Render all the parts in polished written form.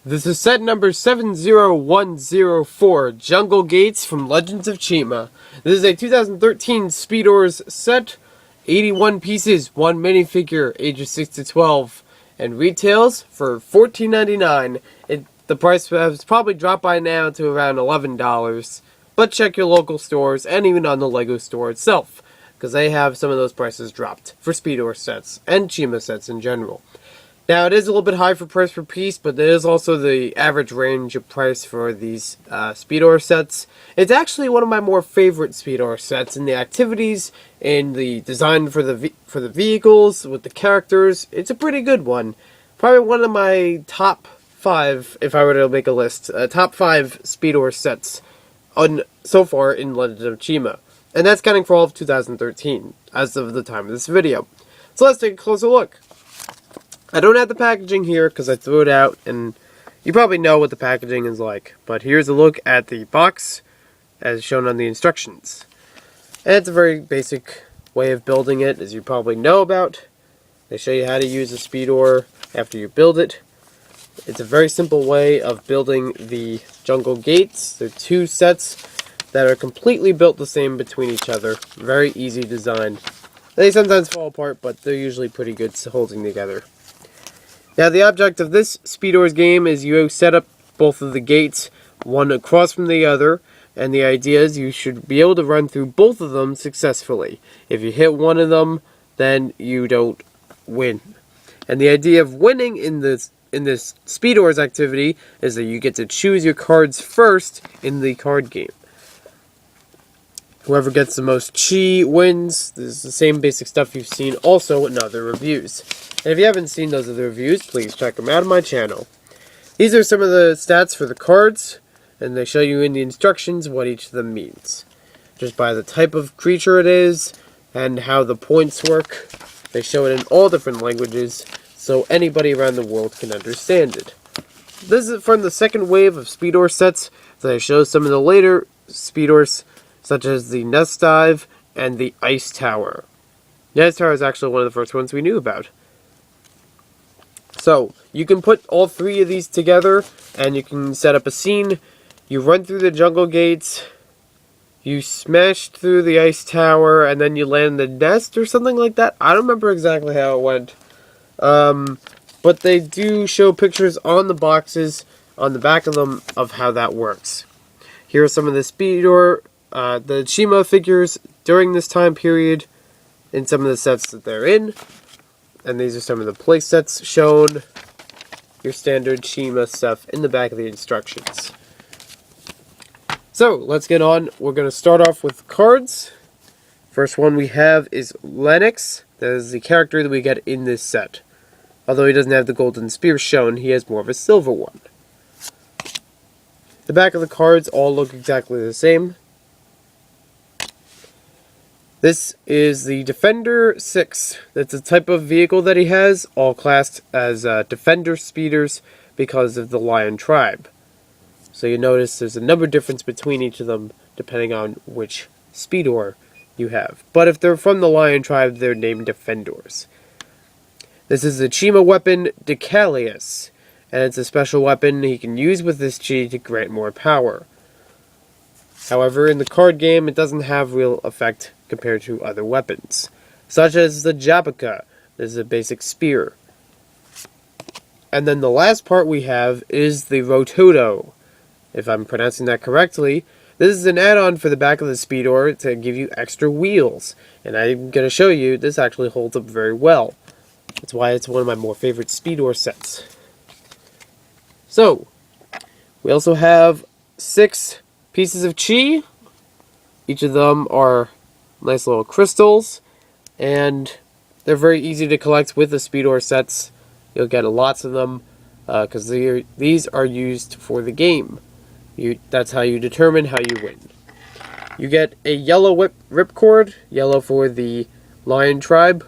This is set number 70104, Jungle Gates from Legends of Chima. This is a 2013 Speedors set, 81 pieces, 1 minifigure, ages 6 to 12, and retails for $14.99. The price has probably dropped by now to around $11, but check your local stores and even on the LEGO store itself, because they have some of those prices dropped for Speedor sets and Chima sets in general. Now, it is a little bit high for price per piece, but there is also the average range of price for these Speedor sets. It's actually one of my more favorite Speedor sets in the activities, in the design for the vehicles, with the characters. It's a pretty good one. Probably one of my top 5, if I were to make a list, top 5 Speedor sets so far in Legends of Chima. And that's counting for all of 2013, as of the time of this video. So let's take a closer look. I don't have the packaging here because I threw it out, and you probably know what the packaging is like. But here's a look at the box as shown on the instructions. And it's a very basic way of building it, as you probably know about. They show you how to use a Speedor after you build it. It's a very simple way of building the Jungle Gates. They're 2 sets that are completely built the same between each other. Very easy design. They sometimes fall apart, but they're usually pretty good holding together. Now, the object of this Speedor's game is you set up both of the gates, one across from the other, and the idea is you should be able to run through both of them successfully. If you hit one of them, then you don't win. And the idea of winning in this Speedor's activity is that you get to choose your cards first in the card game. Whoever gets the most chi wins. This is the same basic stuff you've seen also in other reviews. And if you haven't seen those other reviews, please check them out on my channel. These are some of the stats for the cards, and they show you in the instructions what each of them means. Just by the type of creature it is, and how the points work. They show it in all different languages, so anybody around the world can understand it. This is from the second wave of Speedor sets, so they show some of the later Speedors, such as the Nest Dive and the Ice Tower. The Ice Tower is actually one of the first ones we knew about. So, you can put all 3 of these together, and you can set up a scene. You run through the Jungle Gates, you smash through the Ice Tower, and then you land the nest or something like that. I don't remember exactly how it went. But they do show pictures on the boxes, on the back of them, of how that works. Here are some of the Speedor, the Chima figures during this time period, in some of the sets that they're in. And these are some of the play sets shown. Your standard Chima stuff in the back of the instructions. So, let's get on. We're going to start off with cards. First one we have is Lennox. That is the character that we get in this set. Although he doesn't have the golden spear shown, he has more of a silver one. The back of the cards all look exactly the same. This is the Defender 6. That's the type of vehicle that he has, all classed as Defender Speeders because of the Lion Tribe. So you notice there's a number difference between each of them depending on which Speedor you have. But if they're from the Lion Tribe, they're named Defendors. This is the Chima weapon, Decalius, and it's a special weapon he can use with this chi to grant more power. However, in the card game, it doesn't have real effect compared to other weapons, such as the Jabaka. This is a basic spear. And then the last part we have is the Rototo, if I'm pronouncing that correctly. This is an add-on for the back of the Speedor to give you extra wheels, and I'm going to show you this actually holds up very well. That's why it's one of my more favorite Speedor sets. So, we also have 6 pieces of chi. Each of them are nice little crystals, and they're very easy to collect with the Speedor sets. You'll get lots of them because these are used for the game. That's how you determine how you win. You get a yellow ripcord, yellow for the Lion Tribe.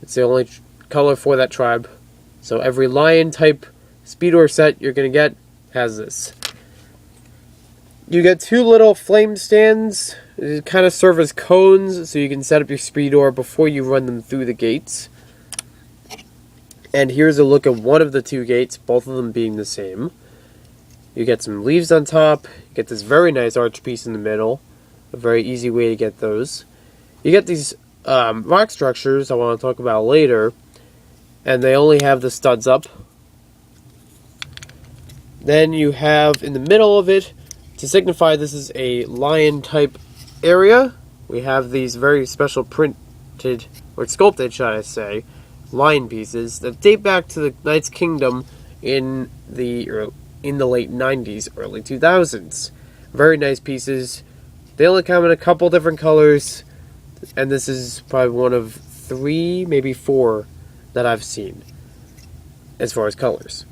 It's the only color for that tribe. So every lion type Speedor set you're going to get has this. You get 2 little flame stands. They kind of serve as cones, so you can set up your Speedor before you run them through the gates. And here's a look at one of the 2 gates, both of them being the same. You get some leaves on top. You get this very nice arch piece in the middle. A very easy way to get those. You get these rock structures I want to talk about later. And they only have the studs up. Then you have in the middle of it, to signify this is a lion type area, we have these very special printed, or sculpted should I say, lion pieces that date back to the Knight's Kingdom in the late 90s, early 2000s. Very nice pieces. They only come in a couple different colors, and this is probably one of 3, maybe 4 that I've seen as far as colors.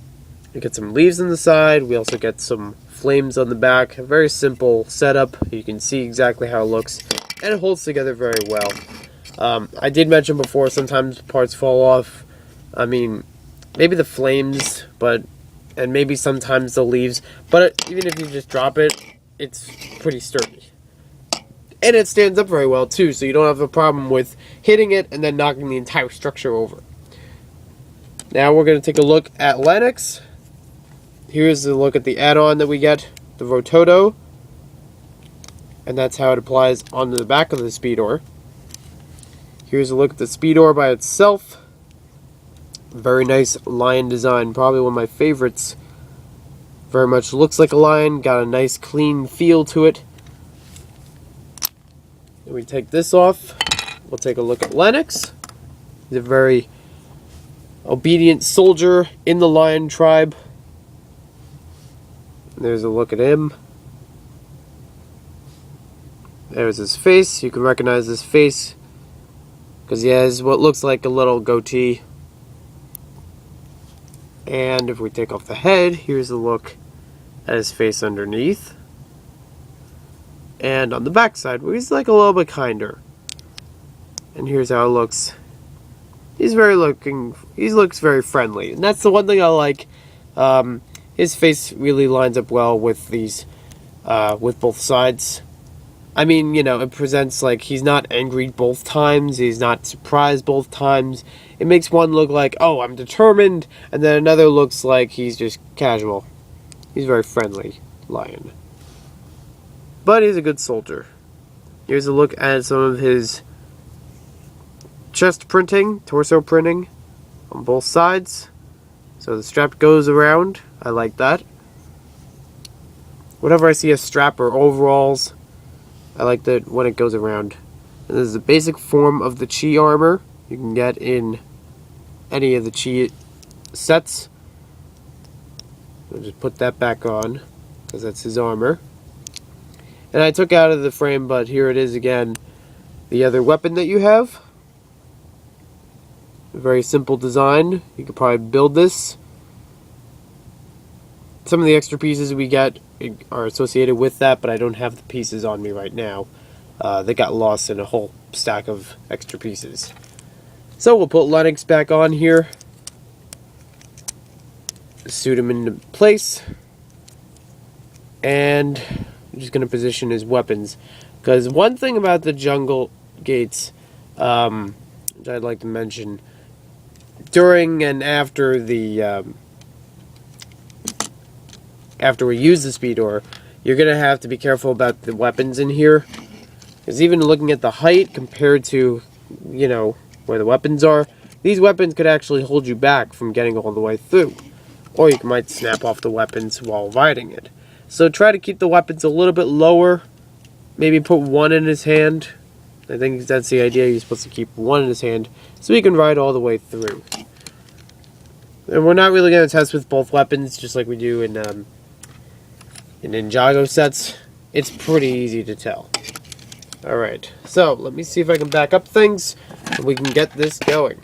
We get some leaves on the side. We also get some flames on the back. A very simple setup. You can see exactly how it looks, and it holds together very well. I did mention before, sometimes parts fall off. I mean, maybe the flames, and maybe sometimes the leaves. But even if you just drop it, it's pretty sturdy. And it stands up very well too, so you don't have a problem with hitting it and then knocking the entire structure over. Now we're going to take a look at Lennox. Here's a look at the add-on that we get, the Rototo. And that's how it applies onto the back of the Speedor. Here's a look at the Speedor by itself. Very nice lion design, probably one of my favorites. Very much looks like a lion, got a nice clean feel to it. And we take this off. We'll take a look at Lennox. He's a very obedient soldier in the lion tribe. There's a look at him. There's his face. You can recognize his face because he has what looks like a little goatee. And if we take off the head, here's a look at his face underneath. And on the back side, where he's like a little bit kinder. And here's how it looks. He looks very friendly. And that's the one thing I like. His face really lines up well with these, with both sides. I mean, it presents like he's not angry both times. He's not surprised both times. It makes one look like, oh, I'm determined. And then another looks like he's just casual. He's very friendly, lion. But he's a good soldier. Here's a look at some of his chest printing, torso printing on both sides. So the strap goes around. I like that. Whenever I see a strap or overalls, I like that when it goes around. And this is a basic form of the Chi armor you can get in any of the Chi sets. I'll just put that back on because that's his armor. And I took out of the frame, but here it is again. The other weapon that you have. A very simple design. You could probably build this. Some of the extra pieces we get are associated with that, but I don't have the pieces on me right now. They got lost in a whole stack of extra pieces. So we'll put Lennox back on here. Suit him into place. And I'm just going to position his weapons. Because one thing about the jungle gates, which I'd like to mention, during and after the after we use the Speedor, you're going to have to be careful about the weapons in here. Because even looking at the height compared to, where the weapons are, these weapons could actually hold you back from getting all the way through. Or you might snap off the weapons while riding it. So try to keep the weapons a little bit lower. Maybe put one in his hand. I think that's the idea. You're supposed to keep one in his hand so he can ride all the way through. And we're not really going to test with both weapons, just like we do in Ninjago sets. It's pretty easy to tell. Alright, so let me see if I can back up things and we can get this going.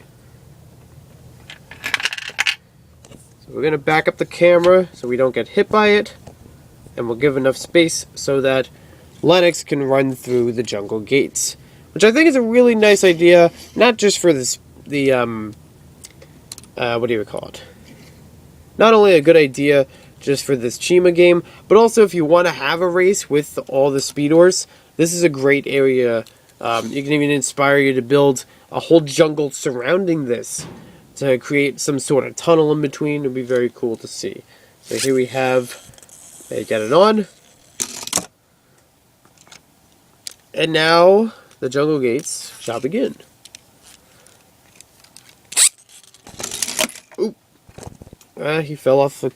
So we're going to back up the camera so we don't get hit by it. And we'll give enough space so that Lennox can run through the jungle gates. Which I think is a really nice idea, not just for what do you call it? Not only a good idea just for this Chima game, but also if you want to have a race with all the Speedors, this is a great area. You can even inspire you to build a whole jungle surrounding this to create some sort of tunnel in between. It would be very cool to see. So here we have They get it on. And now the jungle gates shall begin. Oop. He fell off he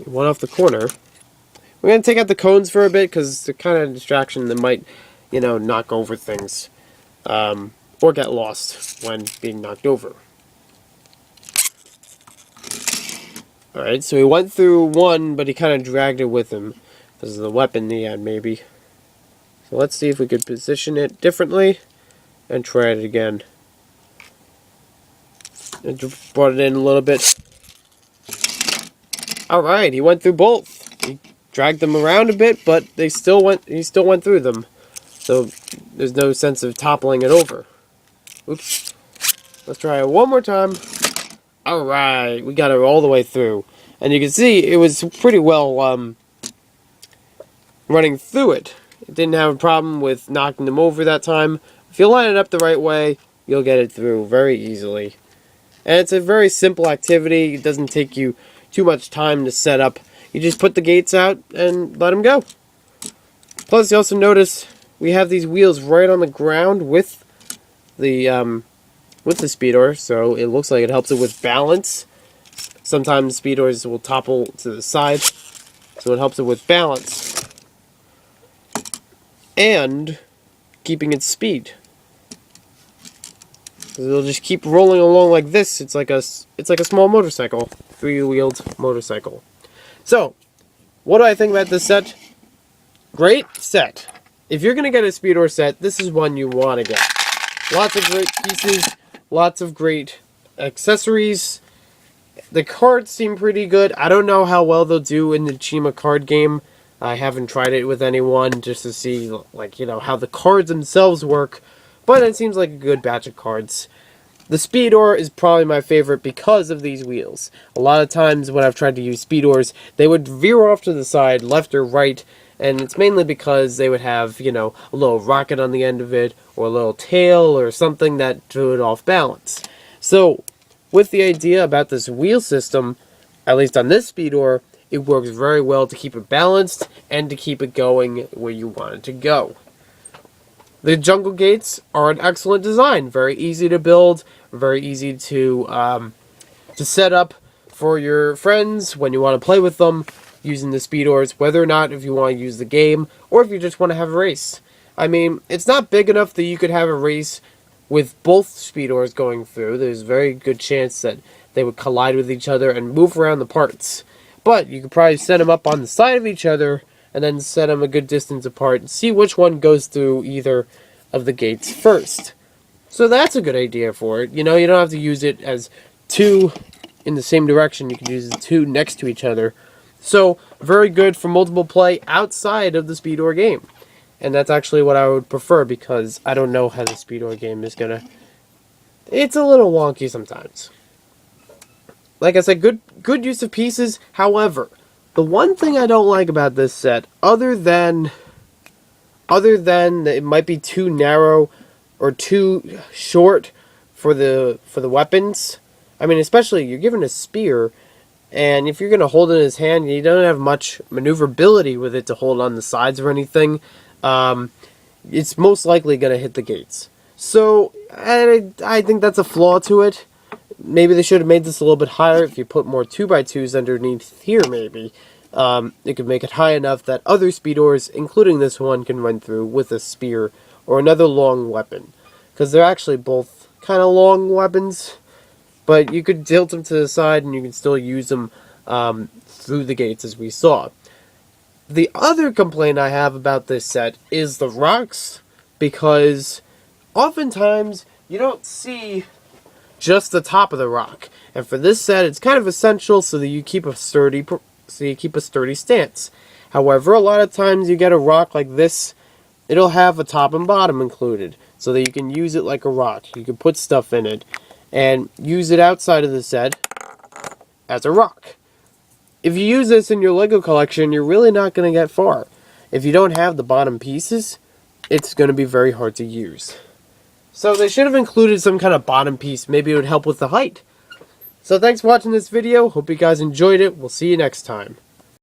went off the corner. We're going to take out the cones for a bit because they're kind of a distraction that might, knock over things. Or get lost when being knocked over. Alright, so he went through one, but he kind of dragged it with him. This is the weapon he had, maybe. So let's see if we could position it differently and try it again. And brought it in a little bit. Alright, he went through both. He dragged them around a bit, but he still went through them. So there's no sense of toppling it over. Oops. Let's try it one more time. Alright, we got it all the way through. And you can see it was pretty well running through it. It didn't have a problem with knocking them over that time. If you line it up the right way, you'll get it through very easily. And it's a very simple activity. It doesn't take you too much time to set up. You just put the gates out and let them go. Plus, you also notice we have these wheels right on the ground with the speedor, so it looks like it helps it with balance. Sometimes speedors will topple to the side, so it helps it with balance and keeping its speed. It'll just keep rolling along like this. It's like a small motorcycle, three-wheeled motorcycle. So, what do I think about this set? Great set. If you're gonna get a speedor set, this is one you want to get. Lots of great pieces, lots of great accessories. The cards seem pretty good. I don't know how well they'll do in the Chima card game. I haven't tried it with anyone just to see, how the cards themselves work. But it seems like a good batch of cards. The speedor is probably my favorite because of these wheels. A lot of times when I've tried to use speedors, they would veer off to the side, left or right. And it's mainly because they would have, a little rocket on the end of it, or a little tail, or something that threw it off balance. So, with the idea about this wheel system, at least on this speedor, it works very well to keep it balanced, and to keep it going where you want it to go. The jungle gates are an excellent design. Very easy to build, very easy to set up for your friends when you want to play with them, using the speedors, whether or not if you want to use the game, or if you just want to have a race. I mean, it's not big enough that you could have a race with both speedors going through. There's a very good chance that they would collide with each other and move around the parts. But you could probably set them up on the side of each other, and then set them a good distance apart, and see which one goes through either of the gates first. So that's a good idea for it. You don't have to use it as two in the same direction. You can use the two next to each other. So, very good for multiple play outside of the speedor game. And that's actually what I would prefer, because I don't know how the speedor game is gonna... It's a little wonky sometimes. Like I said, good use of pieces. However, the one thing I don't like about this set, other than that it might be too narrow or too short for the weapons. I mean, especially you're given a spear, and if you're going to hold it in his hand, you don't have much maneuverability with it to hold on the sides or anything. It's most likely going to hit the gates. So I think that's a flaw to it. Maybe they should have made this a little bit higher. If you put more 2x2s underneath here, maybe it could make it high enough that other speedors, including this one, can run through with a spear or another long weapon. Because they're actually both kind of long weapons, but you could tilt them to the side and you can still use them through the gates, as we saw. The other complaint I have about this set is the rocks, because oftentimes you don't see just the top of the rock. And for this set, it's kind of essential so that you keep a sturdy stance. However, a lot of times you get a rock like this, it'll have a top and bottom included, so that you can use it like a rock. You can put stuff in it and use it outside of the set as a rock. If you use this in your Lego collection, you're really not going to get far. If you don't have the bottom pieces, it's going to be very hard to use. So they should have included some kind of bottom piece. Maybe it would help with the height. So thanks for watching this video. Hope you guys enjoyed it. We'll see you next time.